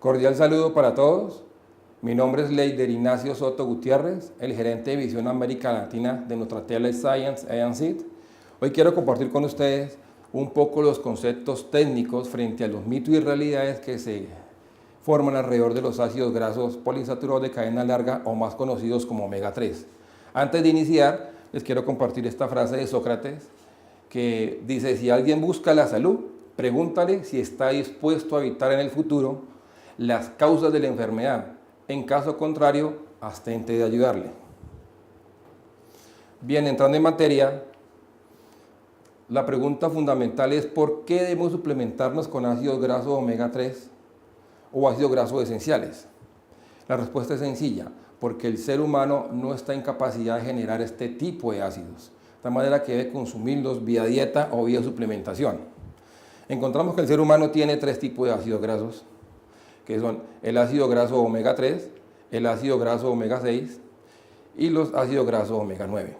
Cordial saludo para todos. Mi nombre es Leider Ignacio Soto Gutiérrez, el gerente de Visión América Latina de Nutratellife Science A&Seed. Hoy quiero compartir con ustedes un poco los conceptos técnicos frente a los mitos y realidades que se forman alrededor de los ácidos grasos poliinsaturados de cadena larga o más conocidos como omega 3. Antes de iniciar, les quiero compartir esta frase de Sócrates que dice: si alguien busca la salud, pregúntale si está dispuesto a evitar en el futuro las causas de la enfermedad. En caso contrario, abstente de ayudarle. Bien, entrando en materia, la pregunta fundamental es: ¿por qué debemos suplementarnos con ácidos grasos omega 3 o ácidos grasos esenciales? La respuesta es sencilla: porque el ser humano no está en capacidad de generar este tipo de ácidos, de tal manera que debe consumirlos vía dieta o vía suplementación. Encontramos que el ser humano tiene tres tipos de ácidos grasos, que son el ácido graso omega 3, el ácido graso omega 6 y los ácidos grasos omega 9.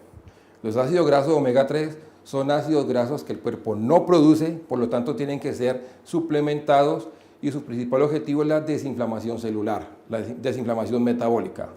Los ácidos grasos omega 3 son ácidos grasos que el cuerpo no produce, por lo tanto tienen que ser suplementados, y su principal objetivo es la desinflamación celular, la desinflamación metabólica.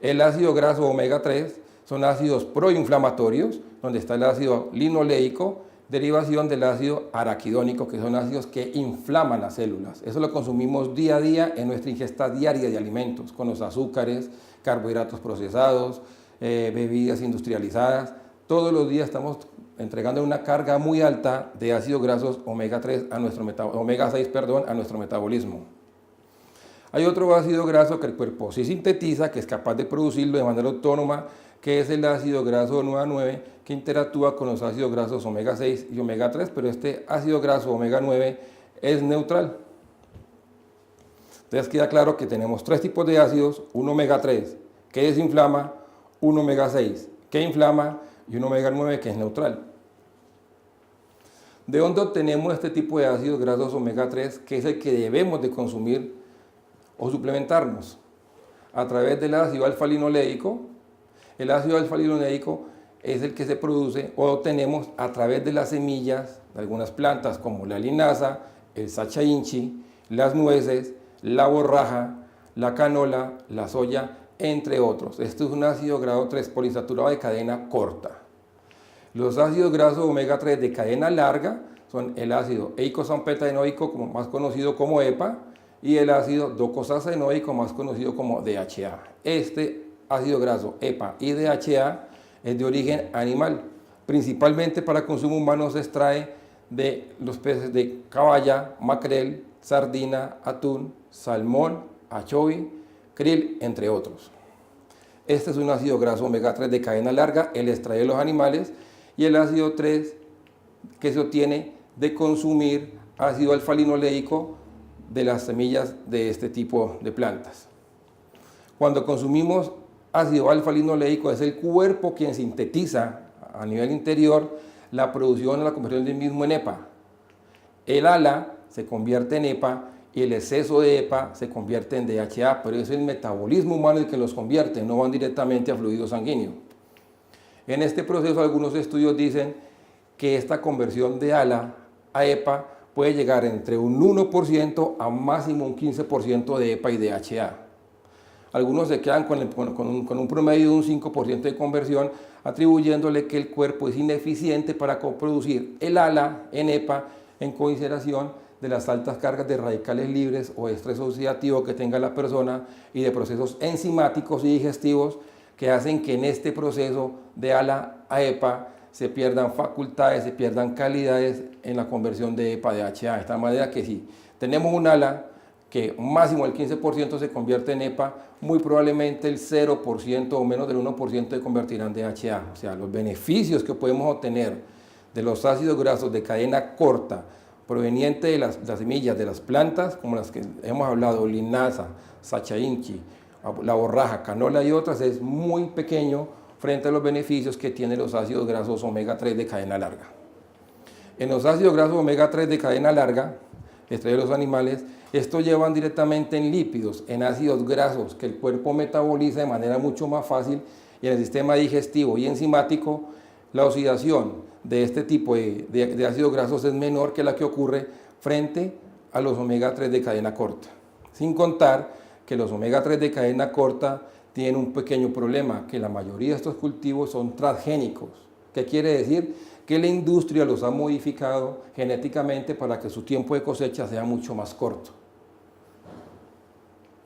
El ácido graso omega 3 son ácidos proinflamatorios, donde está el ácido linoleico, derivación del ácido araquidónico, que son ácidos que inflaman las células. Eso lo consumimos día a día en nuestra ingesta diaria de alimentos, con los azúcares, carbohidratos procesados, bebidas industrializadas. Todos los días estamos entregando una carga muy alta de ácidos grasos omega 3 a nuestro omega 6, a nuestro metabolismo. Hay otro ácido graso que el cuerpo sí sintetiza, que es capaz de producirlo de manera autónoma, que es el ácido graso omega 9, que interactúa con los ácidos grasos omega 6 y omega 3, pero este ácido graso omega 9 es neutral. Entonces queda claro que tenemos tres tipos de ácidos: un omega 3 que desinflama, un omega 6 que inflama y un omega 9 que es neutral. ¿De dónde obtenemos este tipo de ácidos grasos omega 3, que es el que debemos de consumir o suplementarnos? A través del ácido alfa-linoleico. El ácido alfa-linoleico es el que se produce o obtenemos a través de las semillas de algunas plantas como la linaza, el sacha inchi, las nueces, la borraja, la canola, la soya, entre otros. Este es un ácido grado 3 poliinsaturado de cadena corta. Los ácidos grasos omega 3 de cadena larga son el ácido eicosapentaenoico, más conocido como EPA, y el ácido docosahexaenoico, más conocido como DHA. Este ácido graso EPA y DHA es de origen animal. Principalmente para consumo humano se extrae de los peces de caballa, makrel, sardina, atún, salmón, anchovy, krill, entre otros. Este es un ácido graso omega 3 de cadena larga, el extraído de los animales, y el ácido 3 que se obtiene de consumir ácido alfa-linoleico de las semillas de este tipo de plantas. Cuando consumimos ácido alfa-linoleico, es el cuerpo quien sintetiza a nivel interior la producción o la conversión del mismo en EPA. El ALA se convierte en EPA y el exceso de EPA se convierte en DHA, pero es el metabolismo humano el que los convierte, no van directamente a fluido sanguíneo. En este proceso, algunos estudios dicen que esta conversión de ALA a EPA puede llegar entre un 1% a máximo un 15% de EPA y DHA. Algunos se quedan con un promedio de un 5% de conversión, atribuyéndole que el cuerpo es ineficiente para producir el ALA en EPA en consideración de las altas cargas de radicales libres o estrés oxidativo que tenga la persona y de procesos enzimáticos y digestivos que hacen que en este proceso de ALA a EPA se pierdan facultades, se pierdan calidades en la conversión de EPA a DHA. De tal manera que si tenemos un ALA que máximo el 15% se convierte en EPA, muy probablemente el 0% o menos del 1% se convertirá en DHA. O sea, los beneficios que podemos obtener de los ácidos grasos de cadena corta provenientes de las semillas de las plantas, como las que hemos hablado, linaza, sacha inchi, la borraja, canola y otras, es muy pequeño frente a los beneficios que tienen los ácidos grasos omega 3 de cadena larga. En los ácidos grasos omega 3 de cadena larga, extraídos de los animales, estos llevan directamente en lípidos, en ácidos grasos que el cuerpo metaboliza de manera mucho más fácil, y en el sistema digestivo y enzimático la oxidación de este tipo de ácidos grasos es menor que la que ocurre frente a los omega 3 de cadena corta. Sin contar que los omega 3 de cadena corta tienen un pequeño problema, que la mayoría de estos cultivos son transgénicos. ¿Qué quiere decir? Que la industria los ha modificado genéticamente para que su tiempo de cosecha sea mucho más corto.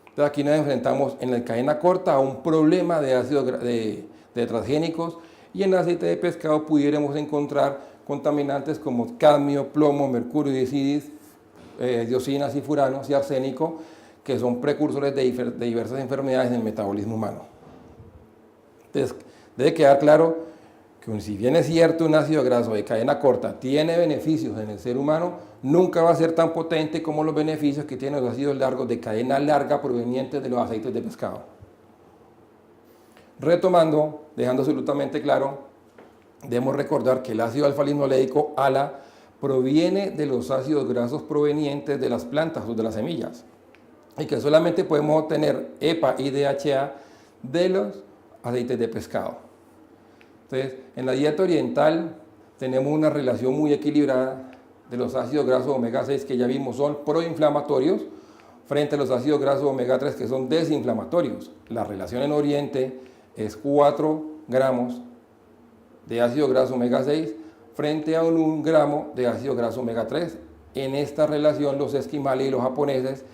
Entonces aquí nos enfrentamos en la cadena corta a un problema de ácidos de transgénicos, y en el aceite de pescado pudiéramos encontrar contaminantes como cadmio, plomo, mercurio, dioxinas y furanos y arsénico, que son precursores de diversas enfermedades en el metabolismo humano. Entonces, debe quedar claro que si bien es cierto un ácido graso de cadena corta tiene beneficios en el ser humano, nunca va a ser tan potente como los beneficios que tienen los ácidos largos de cadena larga provenientes de los aceites de pescado. Retomando, dejando absolutamente claro, debemos recordar que el ácido alfa-linoleico ALA proviene de los ácidos grasos provenientes de las plantas o de las semillas, y que solamente podemos obtener EPA y DHA de los aceites de pescado. Entonces, en la dieta oriental tenemos una relación muy equilibrada de los ácidos grasos omega 6 que ya vimos son proinflamatorios frente a los ácidos grasos omega 3 que son desinflamatorios. La relación en Oriente es 4 gramos de ácido graso omega 6 frente a 1 gramo de ácido graso omega 3. En esta relación los esquimales y los japoneses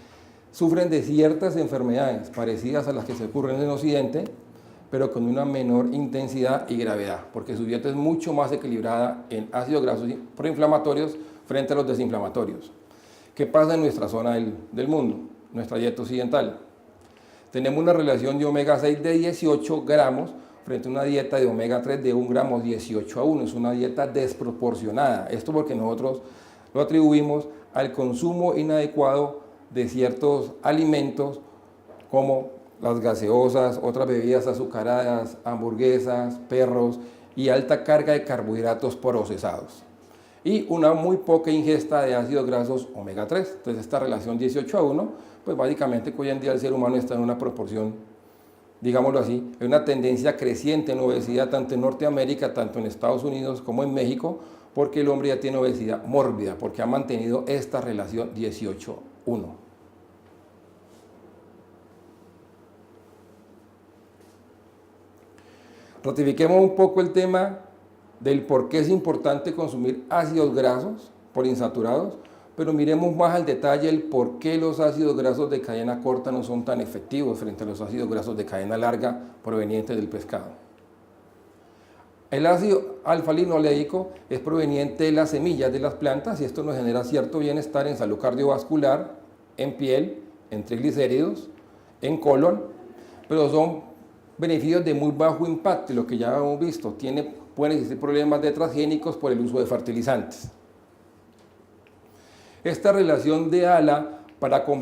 sufren de ciertas enfermedades parecidas a las que se ocurren en Occidente, pero con una menor intensidad y gravedad, porque su dieta es mucho más equilibrada en ácidos grasos proinflamatorios frente a los desinflamatorios. ¿Qué pasa en nuestra zona del mundo, nuestra dieta occidental? Tenemos una relación de omega 6 de 18 gramos frente a una dieta de omega 3 de 1 gramo 18:1. Es una dieta desproporcionada. Esto porque nosotros lo atribuimos al consumo inadecuado de ciertos alimentos como las gaseosas, otras bebidas azucaradas, hamburguesas, perros y alta carga de carbohidratos procesados. Y una muy poca ingesta de ácidos grasos omega 3. Entonces esta relación 18:1, pues básicamente hoy en día el ser humano está en una proporción, digámoslo así, hay una tendencia creciente en obesidad tanto en Norteamérica, tanto en Estados Unidos como en México, porque el hombre ya tiene obesidad mórbida, porque ha mantenido esta relación 18:1. Ratifiquemos un poco el tema del por qué es importante consumir ácidos grasos poliinsaturados, pero miremos más al detalle el por qué los ácidos grasos de cadena corta no son tan efectivos frente a los ácidos grasos de cadena larga provenientes del pescado. El ácido alfa-linoleico es proveniente de las semillas de las plantas y esto nos genera cierto bienestar en salud cardiovascular, en piel, en triglicéridos, en colon, pero son beneficios de muy bajo impacto, lo que ya hemos visto, pueden existir problemas de transgénicos por el uso de fertilizantes. Esta relación de ALA para que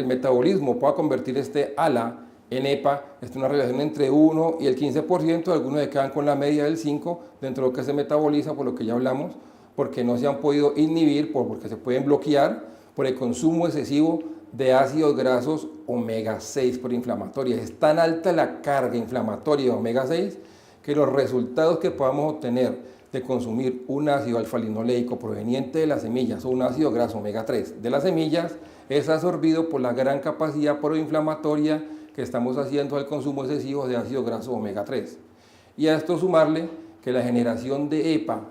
el metabolismo pueda convertir este ALA en EPA, es una relación entre 1 y el 15%, algunos se quedan con la media del 5% dentro de lo que se metaboliza, por lo que ya hablamos, porque no se han podido inhibir, porque se pueden bloquear por el consumo excesivo de ácidos grasos omega 6 proinflamatorios. Es tan alta la carga inflamatoria de omega 6 que los resultados que podamos obtener de consumir un ácido alfa-linoleico proveniente de las semillas o un ácido graso omega 3 de las semillas es absorbido por la gran capacidad proinflamatoria que estamos haciendo al consumo excesivo de ácido graso omega 3. Y a esto sumarle que la generación de EPA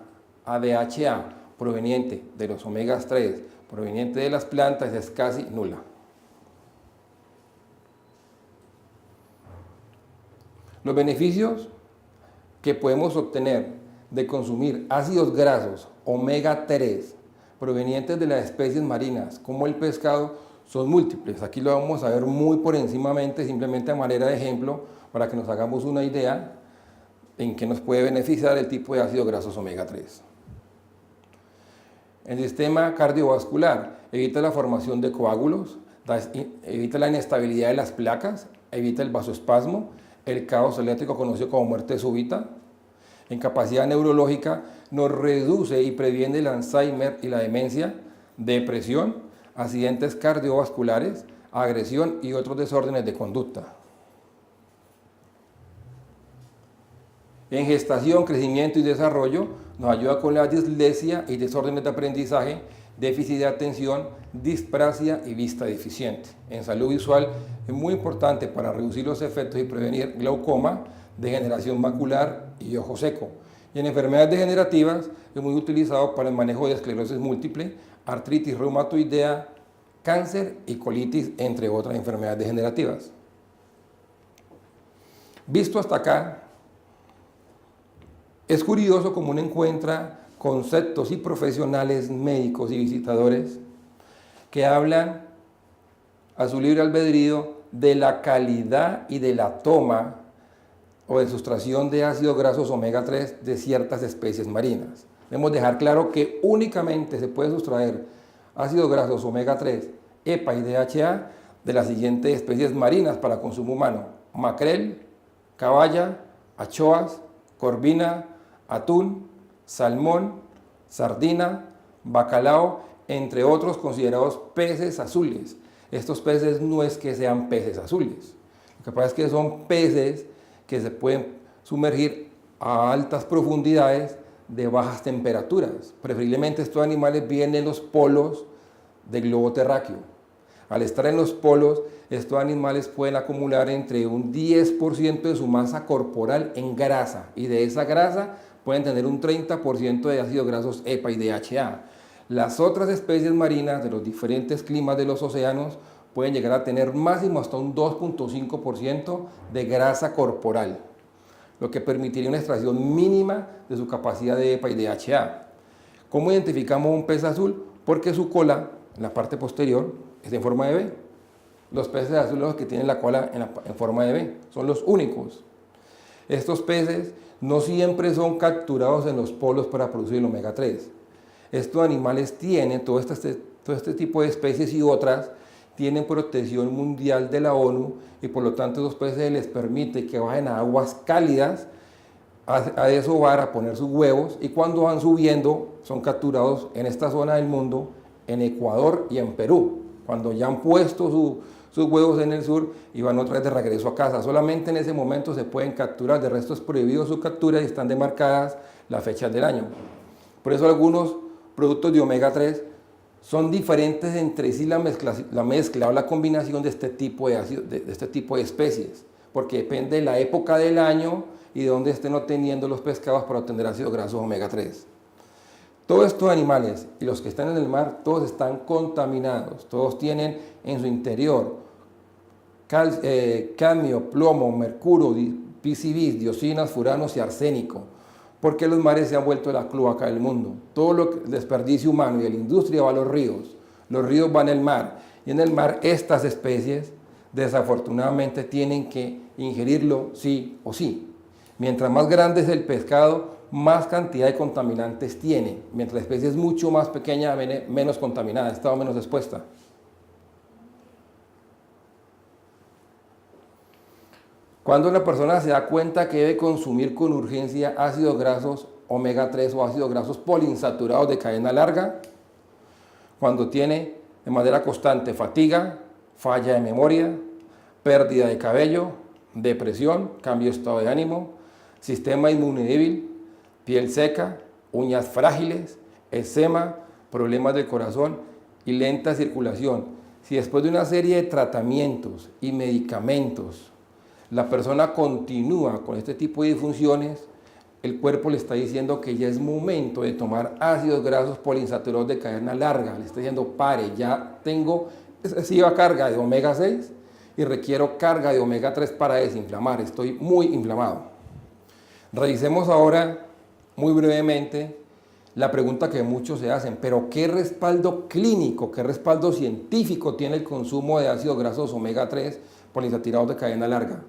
a DHA proveniente de los omega 3 proveniente de las plantas es casi nula. Los beneficios que podemos obtener de consumir ácidos grasos omega 3 provenientes de las especies marinas como el pescado son múltiples. Aquí lo vamos a ver muy por encimamente, simplemente a manera de ejemplo, para que nos hagamos una idea en qué nos puede beneficiar el tipo de ácidos grasos omega 3. El sistema cardiovascular evita la formación de coágulos, evita la inestabilidad de las placas, evita el vasoespasmo, el caos eléctrico conocido como muerte súbita. En capacidad neurológica nos reduce y previene el Alzheimer y la demencia, depresión, accidentes cardiovasculares, agresión y otros desórdenes de conducta. En gestación, crecimiento y desarrollo nos ayuda con la dislexia y desórdenes de aprendizaje déficit de atención, disprasia y vista deficiente. En salud visual es muy importante para reducir los efectos y prevenir glaucoma, degeneración macular y ojo seco. Y en enfermedades degenerativas es muy utilizado para el manejo de esclerosis múltiple, artritis reumatoidea, cáncer y colitis, entre otras enfermedades degenerativas. Visto hasta acá, es curioso cómo uno encuentra conceptos y profesionales médicos y visitadores que hablan a su libre albedrío de la calidad y de la toma o de sustracción de ácidos grasos omega 3 de ciertas especies marinas. Debemos dejar claro que únicamente se puede sustraer ácidos grasos omega 3, EPA y DHA de las siguientes especies marinas para consumo humano: makrel, caballa, anchoas, corvina, atún, salmón, sardina, bacalao, entre otros considerados peces azules. Estos peces no es que sean peces azules, lo que pasa es que son peces que se pueden sumergir a altas profundidades de bajas temperaturas. Preferiblemente estos animales viven en los polos del globo terráqueo. Al estar en los polos, estos animales pueden acumular entre un 10% de su masa corporal en grasa, y de esa grasa pueden tener un 30% de ácidos grasos EPA y DHA. Las otras especies marinas de los diferentes climas de los océanos pueden llegar a tener máximo hasta un 2.5% de grasa corporal, lo que permitiría una extracción mínima de su capacidad de EPA y DHA. ¿Cómo identificamos un pez azul? Porque su cola, en la parte posterior, es en forma de V. Los peces azules los que tienen la cola en forma de V, son los únicos. Estos peces no siempre son capturados en los polos para producir el omega 3. Estos animales tienen, todo este tipo de especies y otras, tienen protección mundial de la ONU, y por lo tanto los peces les permite que bajen a aguas cálidas a desovar, a poner sus huevos, y cuando van subiendo son capturados en esta zona del mundo, en Ecuador y en Perú, cuando ya han puesto sus huevos en el sur y van otra vez de regreso a casa. Solamente en ese momento se pueden capturar, de resto es prohibido su captura y están demarcadas las fechas del año. Por eso algunos productos de omega 3 son diferentes entre sí, la mezcla o la combinación de este tipo de especies, porque depende de la época del año y de dónde estén obteniendo los pescados para obtener ácidos grasos omega 3. Todos estos animales y los que están en el mar, todos están contaminados, todos tienen en su interior cadmio, plomo, mercurio, PCBs, dioxinas, furanos y arsénico, porque los mares se han vuelto la cloaca del mundo. Todo el desperdicio humano y de la industria va a los ríos van al mar, y en el mar estas especies desafortunadamente tienen que ingerirlo sí o sí. Mientras más grande es el pescado, más cantidad de contaminantes tiene, mientras la especie es mucho más pequeña, menos contaminada, está menos expuesta. Cuando una persona se da cuenta que debe consumir con urgencia ácidos grasos omega 3 o ácidos grasos poliinsaturados de cadena larga, cuando tiene de manera constante fatiga, falla de memoria, pérdida de cabello, depresión, cambio de estado de ánimo, sistema inmune débil, piel seca, uñas frágiles, eczema, problemas del corazón y lenta circulación. Si después de una serie de tratamientos y medicamentos la persona continúa con este tipo de disfunciones, el cuerpo le está diciendo que ya es momento de tomar ácidos grasos poliinsaturados de cadena larga. Le está diciendo: pare, ya tengo excesiva carga de omega 6 y requiero carga de omega 3 para desinflamar, estoy muy inflamado. Revisemos ahora muy brevemente la pregunta que muchos se hacen: ¿pero qué respaldo clínico, qué respaldo científico tiene el consumo de ácidos grasos omega 3 poliinsaturados de cadena larga?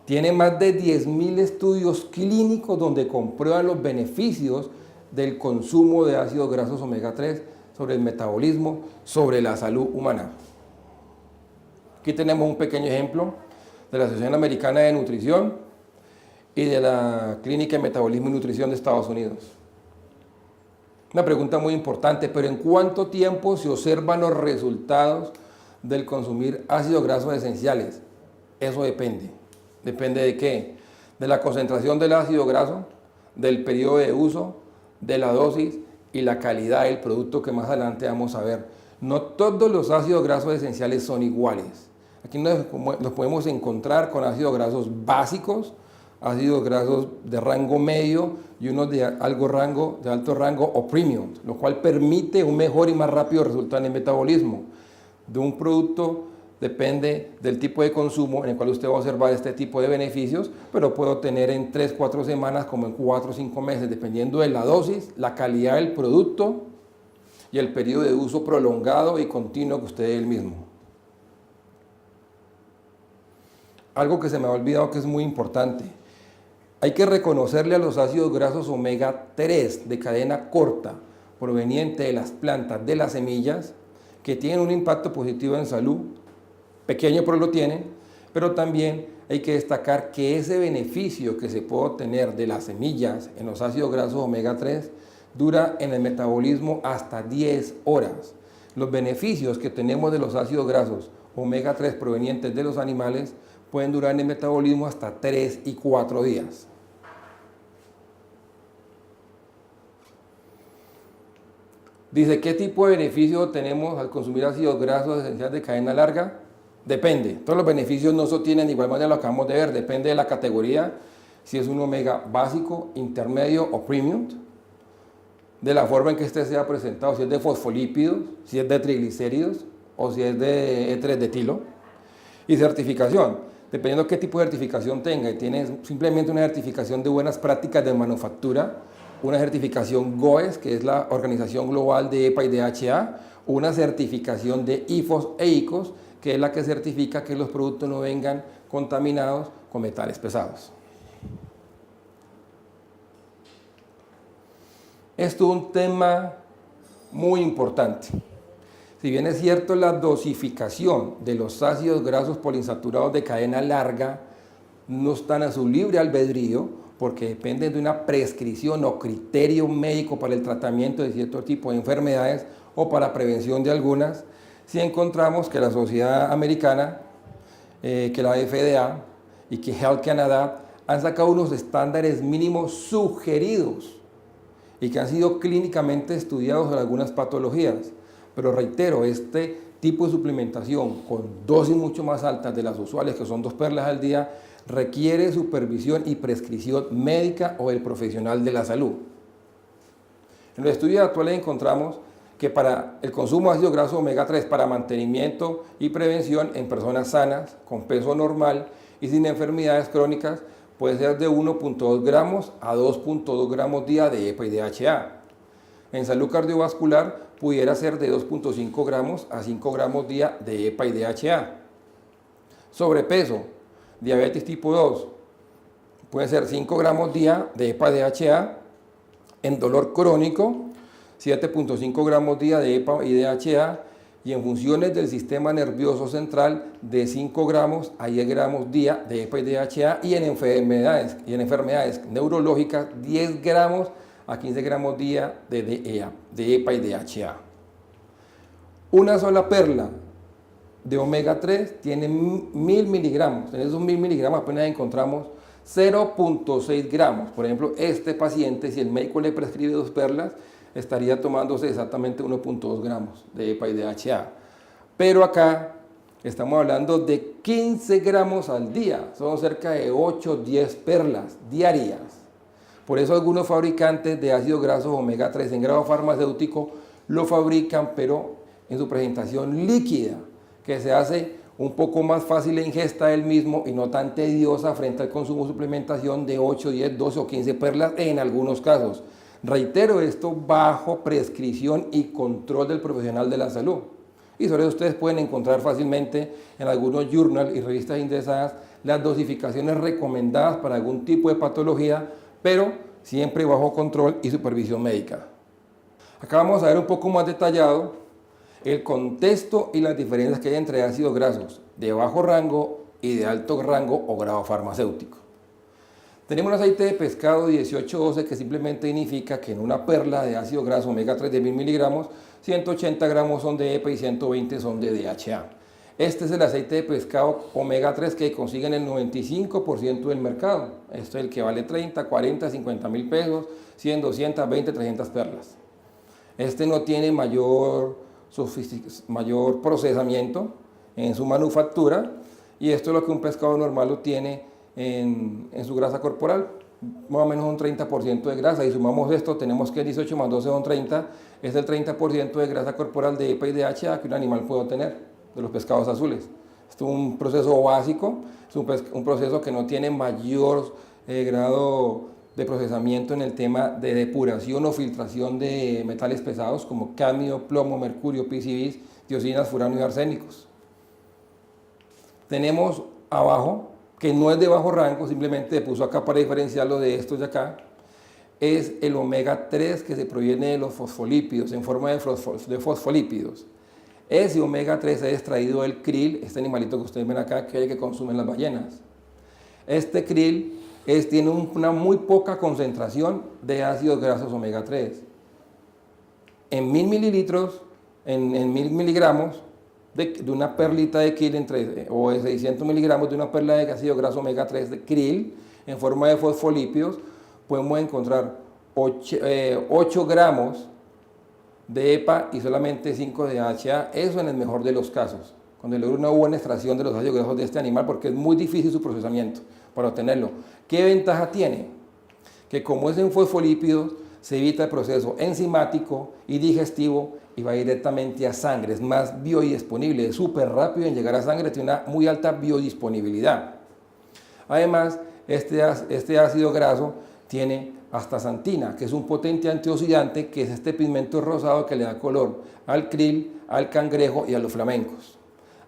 Tiene más de 10.000 estudios clínicos donde comprueban los beneficios del consumo de ácidos grasos omega 3 sobre el metabolismo, sobre la salud humana. Aquí tenemos un pequeño ejemplo de la Asociación Americana de Nutrición y de la Clínica de Metabolismo y Nutrición de Estados Unidos. Una pregunta muy importante: ¿pero en cuánto tiempo se observan los resultados del consumir ácidos grasos esenciales? Eso depende. ¿Depende de qué? De la concentración del ácido graso, del periodo de uso, de la dosis y la calidad del producto que más adelante vamos a ver. No todos los ácidos grasos esenciales son iguales. Aquí nos podemos encontrar con ácidos grasos básicos, ácidos grasos de rango medio y unos de alto rango o premium, lo cual permite un mejor y más rápido resultado en el metabolismo de un producto. Depende del tipo de consumo en el cual usted va a observar este tipo de beneficios, pero puedo tener en 3-4 semanas como en 4 o 5 meses, dependiendo de la dosis, la calidad del producto y el periodo de uso prolongado y continuo que usted dé el mismo. Algo que se me ha olvidado que es muy importante. Hay que reconocerle a los ácidos grasos omega 3 de cadena corta, proveniente de las plantas, de las semillas, que tienen un impacto positivo en salud, pequeño pero lo tienen, pero también hay que destacar que ese beneficio que se puede obtener de las semillas en los ácidos grasos omega 3 dura en el metabolismo hasta 10 horas. Los beneficios que tenemos de los ácidos grasos omega 3 provenientes de los animales pueden durar en el metabolismo hasta 3 y 4 días. Dice, ¿qué tipo de beneficio tenemos al consumir ácidos grasos esenciales de cadena larga? Depende. Todos los beneficios no se obtienen de igual manera, lo acabamos de ver. Depende de la categoría, si es un omega básico, intermedio o premium, de la forma en que este sea presentado, si es de fosfolípidos, si es de triglicéridos o si es de éteres de etilo. Y certificación, dependiendo de qué tipo de certificación tenga. Tiene simplemente una certificación de buenas prácticas de manufactura, una certificación GOES, que es la Organización Global de EPA y DHA, una certificación de IFOS e ICOS, que es la que certifica que los productos no vengan contaminados con metales pesados. Esto es un tema muy importante. Si bien es cierto, la dosificación de los ácidos grasos poliinsaturados de cadena larga no están a su libre albedrío, porque dependen de una prescripción o criterio médico para el tratamiento de cierto tipo de enfermedades o para prevención de algunas, si encontramos que la Sociedad Americana, que la FDA y que Health Canada han sacado unos estándares mínimos sugeridos y que han sido clínicamente estudiados en algunas patologías. Pero reitero, este tipo de suplementación con dosis mucho más altas de las usuales, que son 2 perlas al día, requiere supervisión y prescripción médica o del profesional de la salud. En los estudios actuales encontramos que para el consumo de ácido graso omega 3 para mantenimiento y prevención en personas sanas, con peso normal y sin enfermedades crónicas, puede ser de 1.2 gramos a 2.2 gramos día de EPA y DHA. En salud cardiovascular pudiera ser de 2.5 gramos a 5 gramos día de EPA y DHA. Sobrepeso, diabetes tipo 2, puede ser 5 gramos día de EPA y DHA. En dolor crónico, 7.5 gramos día de EPA y DHA. Y en funciones del sistema nervioso central, de 5 gramos a 10 gramos día de EPA y DHA. Y en enfermedades neurológicas, 10 gramos a 15 gramos día de EPA y DHA. Una sola perla de omega 3 tiene 1000 miligramos. En esos 1000 miligramos apenas encontramos 0.6 gramos. Por ejemplo, este paciente, si el médico le prescribe 2 perlas, estaría tomándose exactamente 1.2 gramos de EPA y DHA. Pero acá estamos hablando de 15 gramos al día. Son cerca de 8 o 10 perlas diarias. Por eso algunos fabricantes de ácidos grasos omega 3 en grado farmacéutico lo fabrican, pero en su presentación líquida, que se hace un poco más fácil la ingesta del mismo y no tan tediosa frente al consumo de suplementación de 8, 10, 12 o 15 perlas en algunos casos. Reitero, esto bajo prescripción y control del profesional de la salud. Y sobre eso ustedes pueden encontrar fácilmente en algunos journals y revistas interesadas las dosificaciones recomendadas para algún tipo de patología, pero siempre bajo control y supervisión médica. Acá vamos a ver un poco más detallado el contexto y las diferencias que hay entre ácidos grasos de bajo rango y de alto rango o grado farmacéutico. Tenemos un aceite de pescado 1812 que simplemente significa que en una perla de ácido graso omega 3 de 1000 miligramos, 180 gramos son de EPA y 120 son de DHA. Este es el aceite de pescado omega 3 que consiguen el 95% del mercado. Esto es el que vale 30, 40, 50 mil pesos, 100, 200, 20, 300 perlas. Este no tiene mayor procesamiento en su manufactura, y esto es lo que un pescado normal lo tiene en su grasa corporal, más o menos un 30% de grasa. Y sumamos esto, tenemos que 18 más 12 son 30, es el 30% de grasa corporal de EPA y DHA que un animal puede obtener de los pescados azules. Esto es un proceso básico, es un proceso que no tiene mayor grado de procesamiento en el tema de depuración o filtración de metales pesados como cadmio, plomo, mercurio, PCBs, dioxinas, furano y arsénicos. Tenemos abajo, que no es de bajo rango, simplemente puso acá para diferenciarlo de estos de acá, es el omega 3 que se proviene de los fosfolípidos, en forma de fosfolípidos. Ese omega 3 es extraído del krill, este animalito que ustedes ven acá, que es el que consumen las ballenas. Este krill tiene una muy poca concentración de ácidos grasos omega 3. En 1000 mililitros, en 1000 miligramos de una perlita de krill o de 600 miligramos de una perla de ácido graso omega 3 de krill en forma de fosfolípidos, podemos encontrar 8 gramos de EPA y solamente 5 de DHA, eso en el mejor de los casos, cuando logra una buena extracción de los ácidos grasos de este animal, porque es muy difícil su procesamiento para obtenerlo. ¿Qué ventaja tiene? Que como es en fosfolípidos, se evita el proceso enzimático y digestivo y va directamente a sangre, es más biodisponible, es súper rápido en llegar a sangre, tiene una muy alta biodisponibilidad. Además, este ácido graso tiene astaxantina, que es un potente antioxidante, que es este pigmento rosado que le da color al krill, al cangrejo y a los flamencos.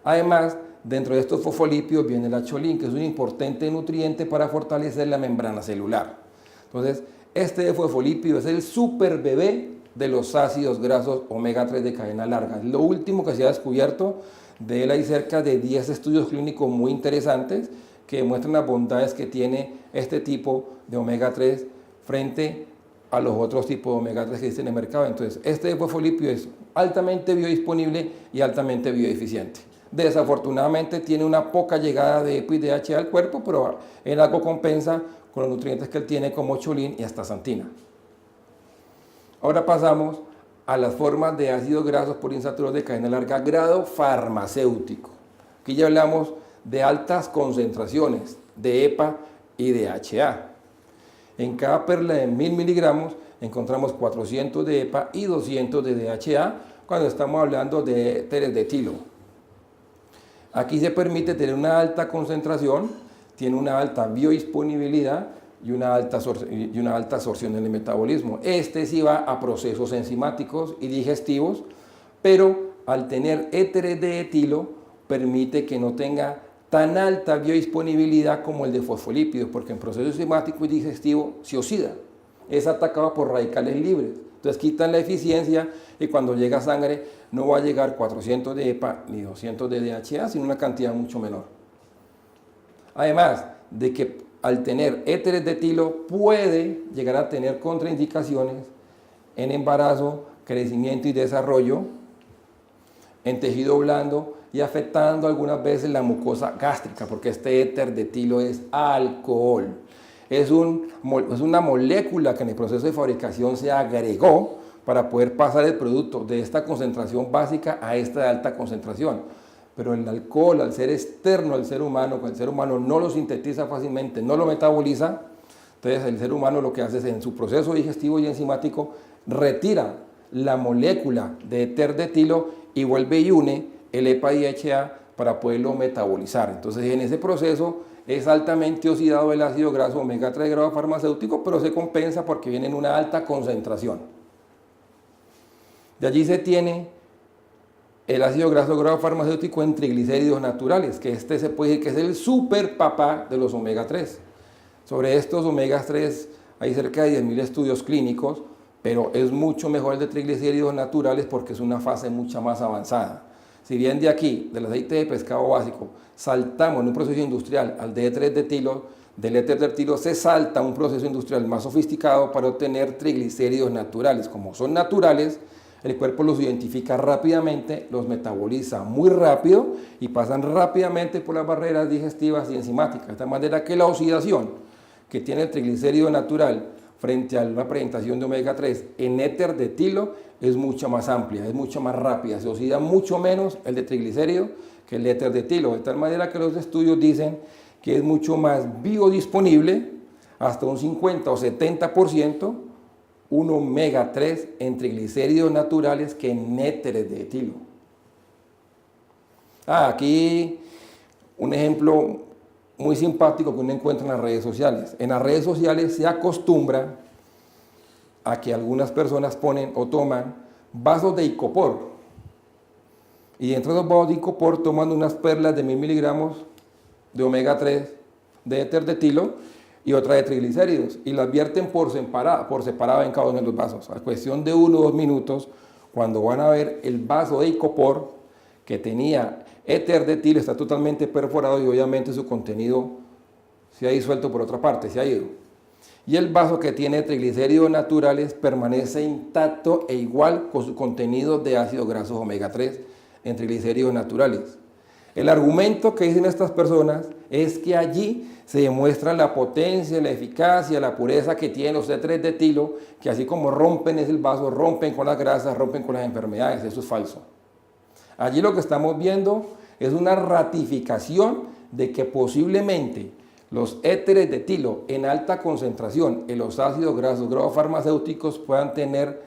Además, dentro de estos fosfolípidos viene el acholín, que es un importante nutriente para fortalecer la membrana celular. Entonces, este fosfolípido es el super bebé de los ácidos grasos omega 3 de cadena larga. Es lo último que se ha descubierto. De él hay cerca de 10 estudios clínicos muy interesantes que demuestran las bondades que tiene este tipo de omega 3 frente a los otros tipos de omega 3 que existen en el mercado. Entonces, este fosfolípido es altamente biodisponible y altamente bioeficiente. Desafortunadamente tiene una poca llegada de EPA y DHA al cuerpo, pero en algo compensa con los nutrientes que él tiene como cholín y astaxantina. Ahora pasamos a las formas de ácidos grasos poliinsaturados de cadena larga grado farmacéutico. Aquí ya hablamos de altas concentraciones de EPA y DHA. En cada perla de 1000 miligramos encontramos 400 de EPA y 200 de DHA cuando estamos hablando de éteres de etilo. Aquí se permite tener una alta concentración, tiene una alta biodisponibilidad y una alta absorción en el metabolismo. Este sí va a procesos enzimáticos y digestivos, pero al tener éteres de etilo permite que no tenga tan alta biodisponibilidad como el de fosfolípidos, porque en procesos enzimático y digestivo se oxida, es atacado por radicales libres. Entonces quitan la eficiencia y cuando llega a sangre no va a llegar 400 de EPA ni 200 de DHA, sino una cantidad mucho menor. Además de que al tener éteres de etilo puede llegar a tener contraindicaciones en embarazo, crecimiento y desarrollo, en tejido blando y afectando algunas veces la mucosa gástrica, porque este éter de etilo es alcohol. Es una molécula que en el proceso de fabricación se agregó para poder pasar el producto de esta concentración básica a esta de alta concentración. Pero el alcohol, al ser externo al ser humano, cuando el ser humano no lo sintetiza fácilmente, no lo metaboliza, entonces el ser humano lo que hace es en su proceso digestivo y enzimático retira la molécula de éter de etilo y vuelve y une el EPA y DHA para poderlo metabolizar. Entonces en ese proceso es altamente oxidado el ácido graso omega 3 de grado farmacéutico, pero se compensa porque viene en una alta concentración. De allí se tiene el ácido graso grado farmacéutico en triglicéridos naturales, que este se puede decir que es el super papá de los omega 3. Sobre estos omega 3 hay cerca de 10.000 estudios clínicos, pero es mucho mejor el de triglicéridos naturales porque es una fase mucho más avanzada. Si bien de aquí, del aceite de pescado básico, saltamos en un proceso industrial al de éter de etilo, del éter de etilo se salta a un proceso industrial más sofisticado para obtener triglicéridos naturales. Como son naturales, el cuerpo los identifica rápidamente, los metaboliza muy rápido y pasan rápidamente por las barreras digestivas y enzimáticas, de tal manera que la oxidación que tiene el triglicérido natural frente a una presentación de omega 3 en éter de etilo es mucho más amplia, es mucho más rápida, se oxida mucho menos el de triglicéridos que el éter de etilo, de tal manera que los estudios dicen que es mucho más biodisponible, hasta un 50 o 70%, un omega 3 en triglicéridos naturales que en éteres de etilo. Aquí un ejemplo muy simpático que uno encuentra en las redes sociales. En las redes sociales se acostumbra a que algunas personas ponen o toman vasos de icopor. Y dentro de los vasos de icopor toman unas perlas de 1000 miligramos de omega 3 de éter de etilo y otra de triglicéridos. Y las vierten por separado en cada uno de los vasos. A cuestión de 1 o 2 minutos, cuando van a ver el vaso de icopor que tenía éter de etilo está totalmente perforado y obviamente su contenido se ha disuelto por otra parte, se ha ido. Y el vaso que tiene triglicéridos naturales permanece intacto e igual con su contenido de ácidos grasos omega 3 en triglicéridos naturales. El argumento que dicen estas personas es que allí se demuestra la potencia, la eficacia, la pureza que tienen los E3 de etilo, que así como rompen el vaso, rompen con las grasas, rompen con las enfermedades. Eso es falso. Allí lo que estamos viendo es una ratificación de que posiblemente los éteres de etilo en alta concentración en los ácidos grasos farmacéuticos puedan tener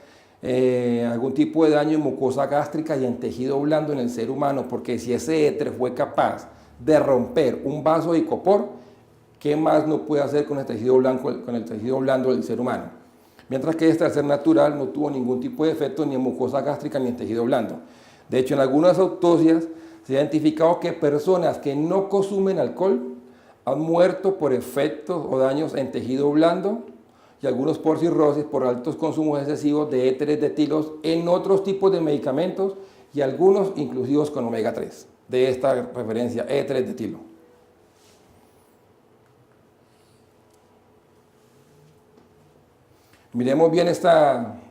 algún tipo de daño en mucosa gástrica y en tejido blando en el ser humano, porque si ese éter fue capaz de romper un vaso de icopor, ¿qué más no puede hacer con el tejido blando del ser humano? Mientras que este, al ser natural, no tuvo ningún tipo de efecto ni en mucosa gástrica ni en tejido blando. De hecho, en algunas autopsias se ha identificado que personas que no consumen alcohol han muerto por efectos o daños en tejido blando y algunos por cirrosis por altos consumos excesivos de éteres de etilos en otros tipos de medicamentos y algunos inclusivos con omega 3, de esta referencia, éteres de etilo. Miremos bien esta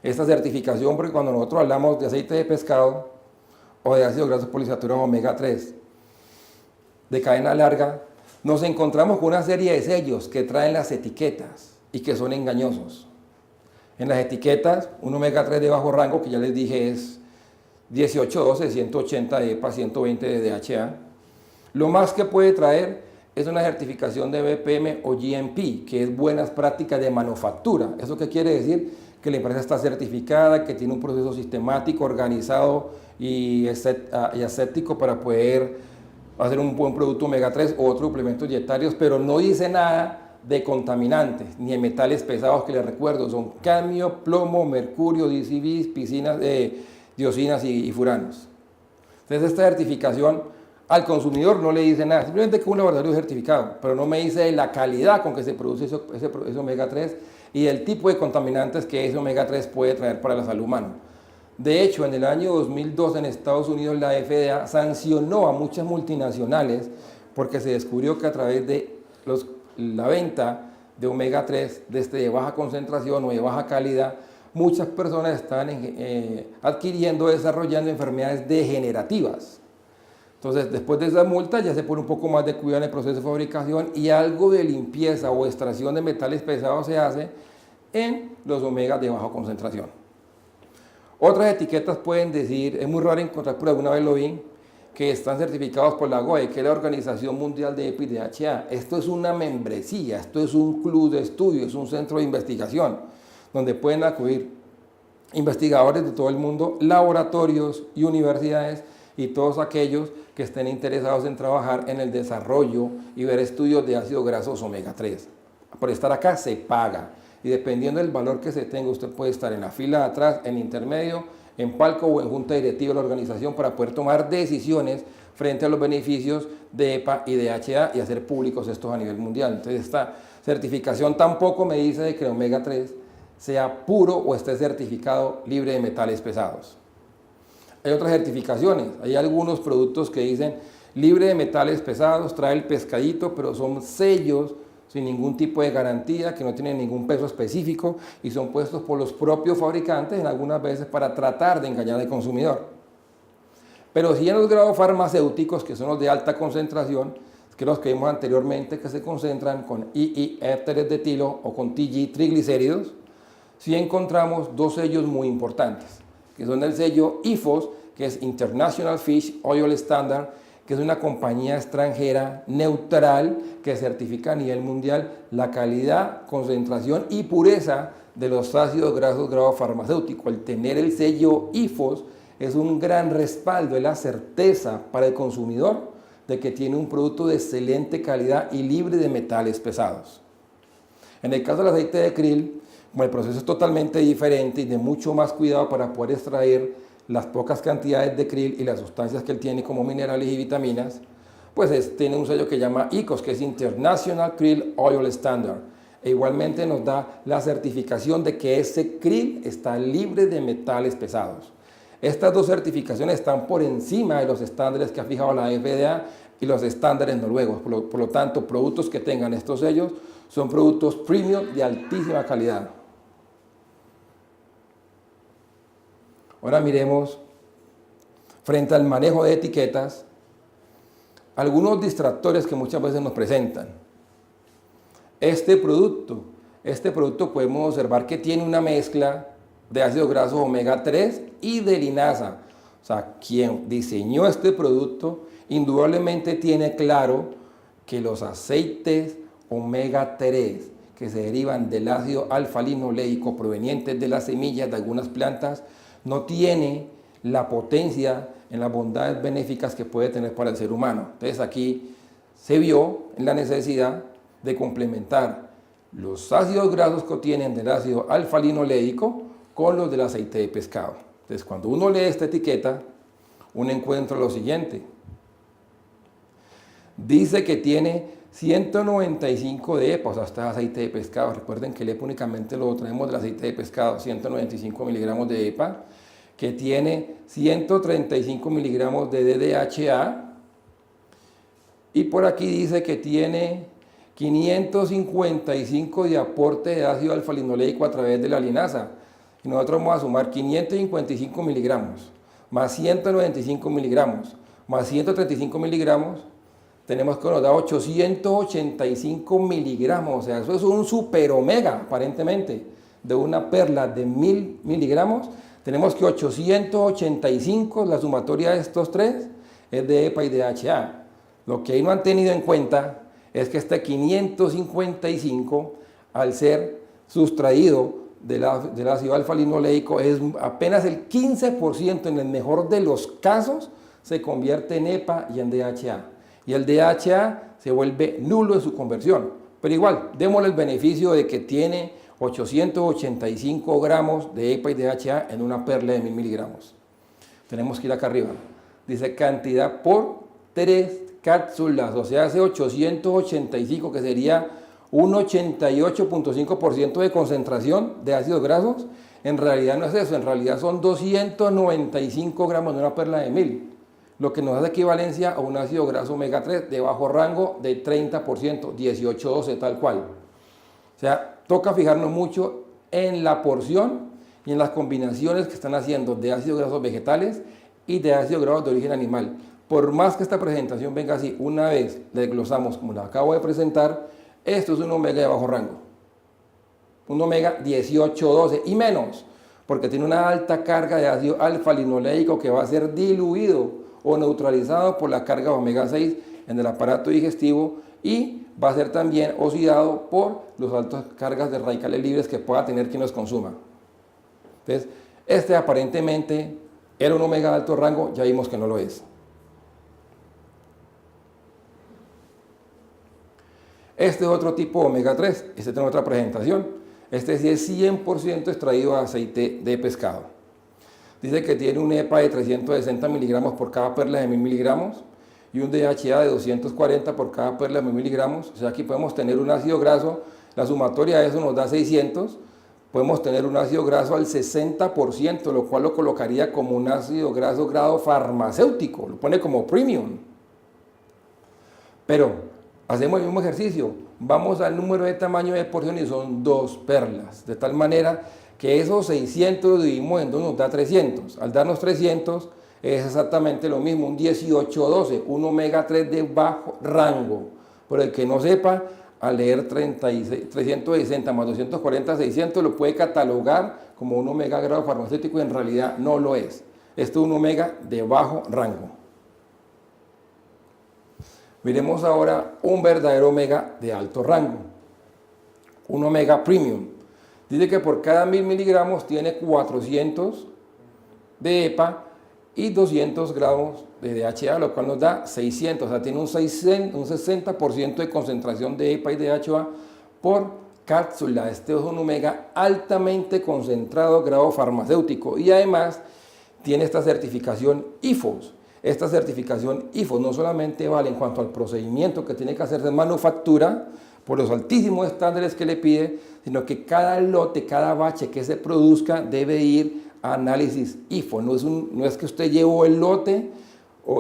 certificación, porque cuando nosotros hablamos de aceite de pescado o de ácidos grasos poliinsaturados omega 3 de cadena larga, nos encontramos con una serie de sellos que traen las etiquetas y que son engañosos. En las etiquetas, un omega 3 de bajo rango, que ya les dije es 1812, 180 de EPA, 120 de DHA. Lo más que puede traer es una certificación de BPM o GMP, que es buenas prácticas de manufactura. ¿Eso qué quiere decir? Que la empresa está certificada, que tiene un proceso sistemático, organizado y aséptico para poder hacer un buen producto omega 3 o otros suplementos dietarios, pero no dice nada de contaminantes, ni de metales pesados que les recuerdo, son cadmio, plomo, mercurio, DCBs, piscinas, diocinas y furanos. Entonces esta certificación al consumidor no le dice nada, simplemente que un laboratorio certificado, pero no me dice la calidad con que se produce ese omega 3 y el tipo de contaminantes que ese omega 3 puede traer para la salud humana. De hecho, en el año 2002 en Estados Unidos la FDA sancionó a muchas multinacionales porque se descubrió que a través de la venta de omega 3 de baja concentración o de baja calidad, muchas personas están adquiriendo, desarrollando enfermedades degenerativas. Entonces, después de esa multa ya se pone un poco más de cuidado en el proceso de fabricación y algo de limpieza o extracción de metales pesados se hace en los omegas de baja concentración. Otras etiquetas pueden decir, es muy raro encontrar, por alguna vez lo vi, que están certificados por la GOE, que es la Organización Mundial de EPA y DHA. Esto es una membresía, esto es un club de estudio, es un centro de investigación, donde pueden acudir investigadores de todo el mundo, laboratorios y universidades y todos aquellos que estén interesados en trabajar en el desarrollo y ver estudios de ácidos grasos omega 3. Por estar acá se paga. Y dependiendo del valor que se tenga, usted puede estar en la fila de atrás, en intermedio, en palco o en junta directiva de la organización para poder tomar decisiones frente a los beneficios de EPA y DHA y hacer públicos estos a nivel mundial. Entonces esta certificación tampoco me dice de que el omega 3 sea puro o esté certificado libre de metales pesados. Hay otras certificaciones, hay algunos productos que dicen libre de metales pesados, trae el pescadito, pero son sellos sin ningún tipo de garantía, que no tienen ningún peso específico y son puestos por los propios fabricantes en algunas veces para tratar de engañar al consumidor. Pero si en los grados farmacéuticos, que son los de alta concentración, que los que vimos anteriormente, que se concentran con II, ésteres de etilo o con TG, triglicéridos, sí encontramos dos sellos muy importantes, que son el sello IFOS, que es International Fish Oil Standard, que es una compañía extranjera neutral que certifica a nivel mundial la calidad, concentración y pureza de los ácidos grasos grado farmacéutico. Al tener el sello IFOS es un gran respaldo, es la certeza para el consumidor de que tiene un producto de excelente calidad y libre de metales pesados. En el caso del aceite de krill, como el proceso es totalmente diferente y de mucho más cuidado para poder extraer las pocas cantidades de krill y las sustancias que él tiene como minerales y vitaminas, pues tiene un sello que llama ICOS, que es International Krill Oil Standard. E igualmente nos da la certificación de que ese krill está libre de metales pesados. Estas dos certificaciones están por encima de los estándares que ha fijado la FDA y los estándares noruegos. Por lo tanto, productos que tengan estos sellos son productos premium de altísima calidad. Ahora miremos, frente al manejo de etiquetas, algunos distractores que muchas veces nos presentan. Este producto podemos observar que tiene una mezcla de ácidos grasos omega 3 y de linaza. O sea, quien diseñó este producto indudablemente tiene claro que los aceites omega 3 que se derivan del ácido alfa-linoleico provenientes de las semillas de algunas plantas no tiene la potencia en las bondades benéficas que puede tener para el ser humano. Entonces aquí se vio en la necesidad de complementar los ácidos grasos que contienen del ácido alfa-linoleico con los del aceite de pescado. Entonces cuando uno lee esta etiqueta, uno encuentra lo siguiente. Dice que tiene 195 de EPA, o sea, este aceite de pescado. Recuerden que el EPA únicamente lo traemos del aceite de pescado, 195 miligramos de EPA, que tiene 135 miligramos de DDHA, y por aquí dice que tiene 555 de aporte de ácido alfa-linoleico a través de la linaza. Y nosotros vamos a sumar 555 miligramos, más 195 miligramos, más 135 miligramos, tenemos que nos da 885 miligramos, o sea, eso es un super omega, aparentemente, de una perla de 1000 miligramos, tenemos que 885, la sumatoria de estos tres, es de EPA y de DHA. Lo que ahí no han tenido en cuenta es que este 555, al ser sustraído del ácido alfa-linoleico, es apenas el 15%, en el mejor de los casos, se convierte en EPA y en DHA. Y el DHA se vuelve nulo en su conversión. Pero igual, démosle el beneficio de que tiene 885 gramos de EPA y DHA en una perla de 1000 miligramos. Tenemos que ir acá arriba. Dice cantidad por 3 cápsulas, o sea, hace 885, que sería un 88.5% de concentración de ácidos grasos. En realidad no es eso, en realidad son 295 gramos de una perla de 1000. Lo que nos hace equivalencia a un ácido graso omega 3 de bajo rango de 30%, 18-12 tal cual. O sea, toca fijarnos mucho en la porción y en las combinaciones que están haciendo de ácidos grasos vegetales y de ácidos grasos de origen animal. Por más que esta presentación venga así, una vez la desglosamos como la acabo de presentar, esto es un omega de bajo rango. Un omega 18-12 y menos, porque tiene una alta carga de ácido alfa-linoleico que va a ser diluido o neutralizado por la carga de omega 6 en el aparato digestivo y va a ser también oxidado por las altas cargas de radicales libres que pueda tener quien los consuma. Entonces, este aparentemente era un omega de alto rango, ya vimos que no lo es. Este es otro tipo de omega 3, este tiene otra presentación. Este sí es 100% extraído de aceite de pescado. Dice que tiene un EPA de 360 miligramos por cada perla de 1000 miligramos y un DHA de 240 por cada perla de 1000 miligramos. O sea, aquí podemos tener un ácido graso, la sumatoria de eso nos da 600. Podemos tener un ácido graso al 60%, lo cual lo colocaría como un ácido graso grado farmacéutico, lo pone como premium. Pero hacemos el mismo ejercicio, vamos al número de tamaño de porción y son 2 perlas, de tal manera que esos 600 lo dividimos en 2 nos da 300. Al darnos 300, es exactamente lo mismo, un 18-12, un omega 3 de bajo rango. Por el que no sepa, al leer 360 más 240, 600, lo puede catalogar como un omega grado farmacéutico y en realidad no lo es. Esto es un omega de bajo rango. Miremos ahora un verdadero omega de alto rango, un omega premium. Dice que por cada 1000 miligramos tiene 400 de EPA y 200 gramos de DHA, lo cual nos da 600, o sea, tiene un 60% de concentración de EPA y DHA por cápsula. Este es un omega altamente concentrado, grado farmacéutico, y además tiene esta certificación IFOS. Esta certificación IFOS no solamente vale en cuanto al procedimiento que tiene que hacerse en manufactura, por los altísimos estándares que le pide, sino que cada lote, cada bache que se produzca debe ir a análisis IFO. No es que usted llevó el lote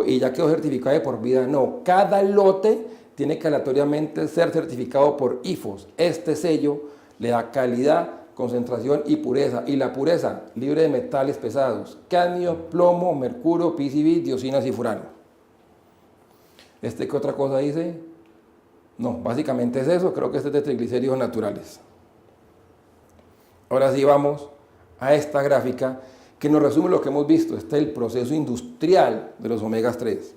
y ya quedó certificado de por vida, no. Cada lote tiene que aleatoriamente ser certificado por IFOS. Este sello le da calidad, concentración y pureza. Y la pureza, libre de metales pesados, cadmio, plomo, mercurio, PCB, dioxinas y furano. ¿Qué otra cosa dice? No, básicamente es eso, creo que este es de triglicéridos naturales. Ahora sí vamos a esta gráfica que nos resume lo que hemos visto. Este es el proceso industrial de los omegas 3.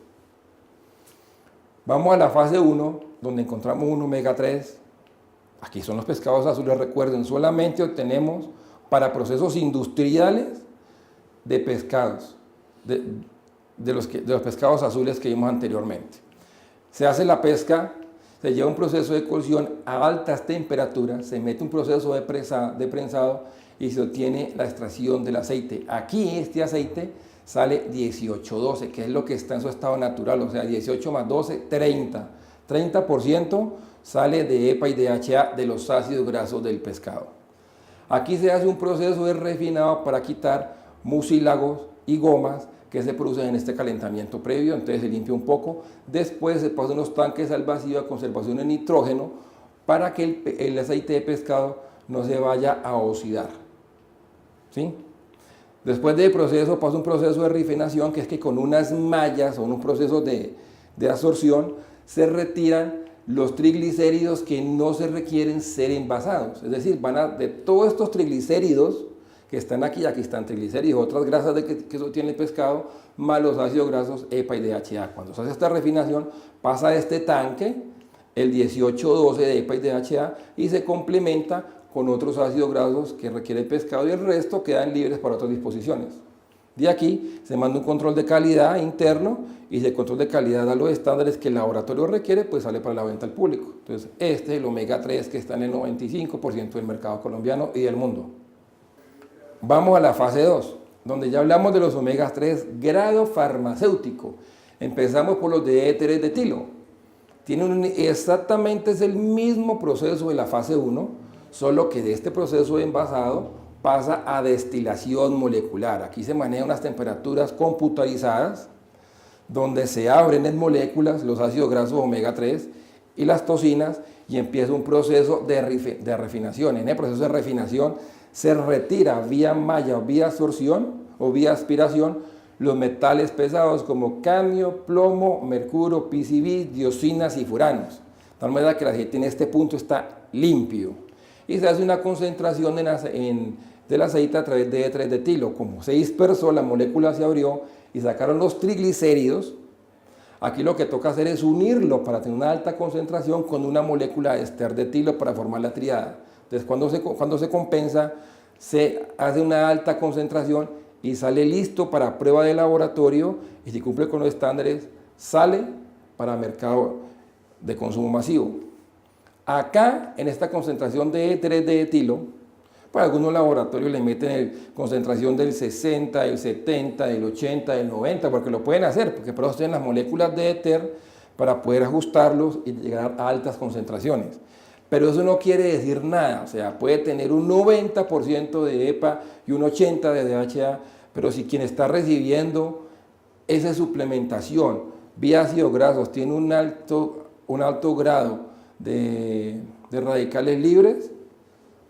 Vamos a la fase 1, donde encontramos un omega 3. Aquí son los pescados azules, recuerden, solamente obtenemos para procesos industriales de pescados, de los pescados azules que vimos anteriormente. Se hace la pesca, se lleva un proceso de cocción a altas temperaturas, se mete un proceso de prensado y se obtiene la extracción del aceite. Aquí este aceite sale 18-12, que es lo que está en su estado natural, o sea, 18 más 12, 30. 30% sale de EPA y DHA de los ácidos grasos del pescado. Aquí se hace un proceso de refinado para quitar mucílagos y gomas que se producen en este calentamiento previo, entonces se limpia un poco, después se pasa unos tanques al vacío de conservación de nitrógeno para que el aceite de pescado no se vaya a oxidar. ¿Sí? Después del proceso pasa un proceso de refinación, que es que con unas mallas o un proceso de absorción se retiran los triglicéridos que no se requieren ser envasados, es decir, de todos estos triglicéridos que están aquí están triglicéridos, otras grasas que tiene el pescado, más los ácidos grasos EPA y DHA. Cuando se hace esta refinación, pasa a este tanque, el 18-12 de EPA y DHA, y se complementa con otros ácidos grasos que requiere el pescado y el resto quedan libres para otras disposiciones. De aquí se manda un control de calidad interno y si el control de calidad da los estándares que el laboratorio requiere, pues sale para la venta al público. Entonces, este es el omega 3 que está en el 95% del mercado colombiano y del mundo. Vamos a la fase 2, donde ya hablamos de los omega 3 grado farmacéutico. Empezamos por los de éteres de etilo. Exactamente es el mismo proceso de la fase 1, solo que de este proceso de envasado pasa a destilación molecular. Aquí se manejan unas temperaturas computarizadas, donde se abren en moléculas los ácidos grasos omega 3 y las toxinas y empieza un proceso de refinación. En el proceso de refinación se retira vía malla o vía absorción o vía aspiración los metales pesados como cadmio, plomo, mercurio, PCB, dioxinas y furanos. De tal manera que el aceite en este punto está limpio. Y se hace una concentración del aceite a través de éteres de etilo. Como se dispersó, la molécula se abrió y sacaron los triglicéridos. Aquí lo que toca hacer es unirlo para tener una alta concentración con una molécula de ester de etilo para formar la triada. Entonces, cuando se compensa, se hace una alta concentración y sale listo para prueba de laboratorio y si cumple con los estándares, sale para mercado de consumo masivo. Acá, en esta concentración de éteres de etilo, pues algunos laboratorios le meten concentración del 60, del 70, del 80, del 90, porque lo pueden hacer, porque por eso tienen las moléculas de éter para poder ajustarlos y llegar a altas concentraciones. Pero eso no quiere decir nada, o sea, puede tener un 90% de EPA y un 80% de DHA, pero si quien está recibiendo esa suplementación vía ácidos grasos tiene un alto grado de radicales libres,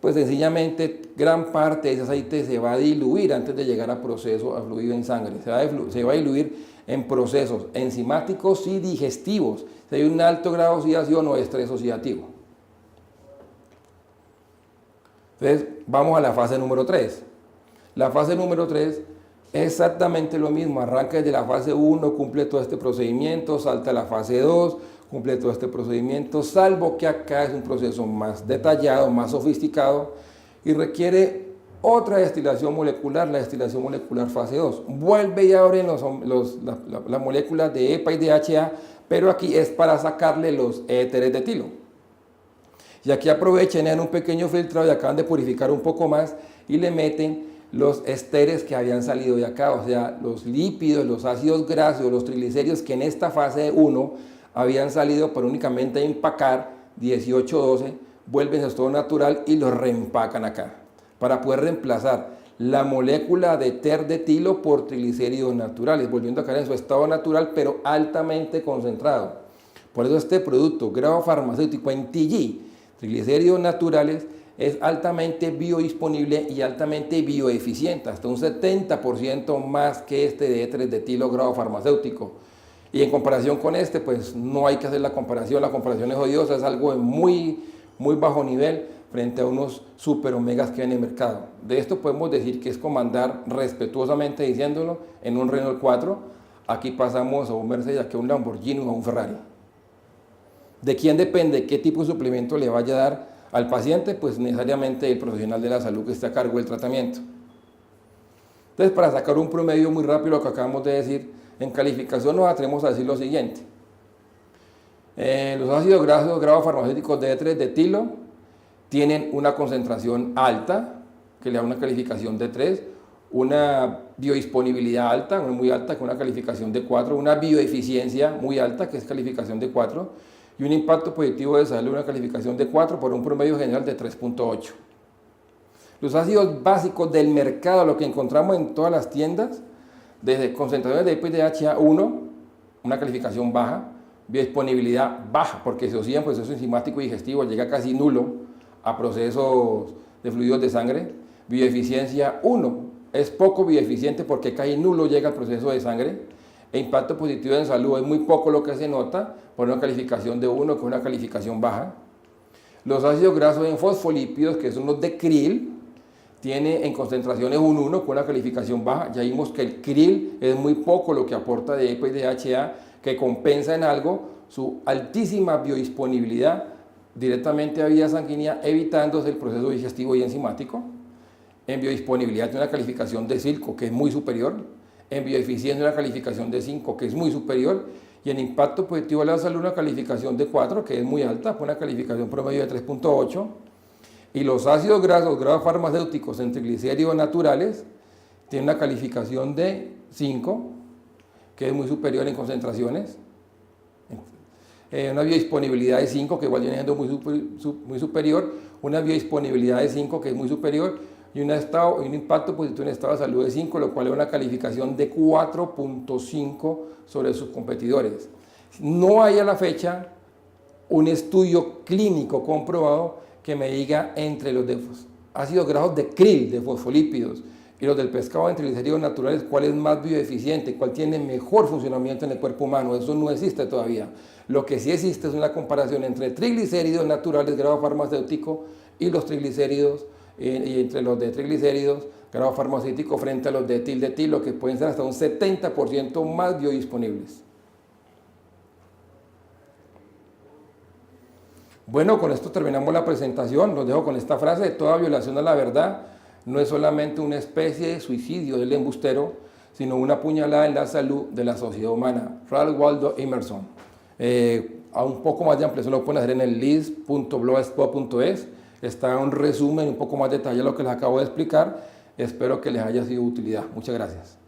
pues sencillamente gran parte de ese aceite se va a diluir antes de llegar a proceso a fluido en sangre. Se va a diluir en procesos enzimáticos y digestivos. Si hay un alto grado de oxidación o estrés oxidativo. Entonces, vamos a la fase número 3. La fase número 3 es exactamente lo mismo. Arranca desde la fase 1, cumple todo este procedimiento, salta a la fase 2, cumple todo este procedimiento, salvo que acá es un proceso más detallado, más sofisticado y requiere otra destilación molecular, la destilación molecular fase 2. Vuelve y abre las moléculas de EPA y de DHA, pero aquí es para sacarle los éteres de etilo. Y aquí aprovechen en un pequeño filtrado y acaban de purificar un poco más y le meten los esteres que habían salido de acá, o sea, los lípidos, los ácidos grasos, los triglicéridos que en esta fase 1 habían salido para únicamente empacar 18-12, vuelven a su estado natural y los reempacan acá, para poder reemplazar la molécula de éter de etilo por triglicéridos naturales, volviendo a caer en su estado natural, pero altamente concentrado. Por eso este producto, grado farmacéutico en TG, triglicéridos naturales, es altamente biodisponible y altamente bioeficiente, hasta un 70% más que este de éteres de etilo grado farmacéutico. Y en comparación con este, pues no hay que hacer la comparación es odiosa, es algo de muy bajo nivel frente a unos super omegas que hay en el mercado. De esto podemos decir que es comandar, respetuosamente diciéndolo, en un Renault 4, aquí pasamos a un Mercedes, aquí a un Lamborghini o a un Ferrari. ¿De quién depende qué tipo de suplemento le vaya a dar al paciente? Pues necesariamente el profesional de la salud que esté a cargo del tratamiento. Entonces, para sacar un promedio muy rápido, lo que acabamos de decir, en calificación nos atrevemos a decir lo siguiente. Los ácidos grasos grados farmacéuticos de éteres de etilo tienen una concentración alta, que le da una calificación de 3, una biodisponibilidad alta, muy alta, con una calificación de 4, una bioeficiencia muy alta, que es calificación de 4, y un impacto positivo de salud, una calificación de 4, por un promedio general de 3.8. Los ácidos básicos del mercado, lo que encontramos en todas las tiendas, desde concentraciones de EPA y DHA 1, una calificación baja, biodisponibilidad baja, porque se oxida en proceso enzimático y digestivo, llega casi nulo a procesos de fluidos de sangre. Bioeficiencia 1, es poco bioeficiente porque casi nulo llega al proceso de sangre. E impacto positivo en salud, es muy poco lo que se nota, por una calificación de 1, que es una calificación baja. Los ácidos grasos en fosfolípidos, que son los de krill, tiene en concentraciones un 1 con una calificación baja. Ya vimos que el krill es muy poco lo que aporta de EPA y DHA, que compensa en algo su altísima biodisponibilidad directamente a vía sanguínea, evitándose el proceso digestivo y enzimático. En biodisponibilidad tiene una calificación de 5, que es muy superior. En bioeficiencia una calificación de 5, que es muy superior. Y en impacto positivo a la salud una calificación de 4, que es muy alta, con una calificación promedio de 3.8. Y los ácidos grasos grados farmacéuticos en triglicéridos naturales tienen una calificación de 5, que es muy superior en concentraciones. Una biodisponibilidad de 5, que igual viene siendo muy superior. Una biodisponibilidad de 5, que es muy superior. Y un impacto positivo en estado de salud de 5, lo cual es una calificación de 4.5 sobre sus competidores. No hay a la fecha un estudio clínico comprobado que me diga entre los de ácidos grasos de krill, de fosfolípidos, y los del pescado en triglicéridos naturales, cuál es más bioeficiente, cuál tiene mejor funcionamiento en el cuerpo humano. Eso no existe todavía. Lo que sí existe es una comparación entre triglicéridos naturales, grado farmacéutico, y los triglicéridos, y entre los de triglicéridos, grado farmacéutico, frente a los de etil, que pueden ser hasta un 70% más biodisponibles. Bueno, con esto terminamos la presentación. Los dejo con esta frase: toda violación a la verdad no es solamente una especie de suicidio del embustero, sino una puñalada en la salud de la sociedad humana. Ralph Waldo Emerson. A un poco más de ampliación lo pueden hacer en el list.blogspot.es. Está un resumen un poco más detallado de lo que les acabo de explicar. Espero que les haya sido de utilidad. Muchas gracias.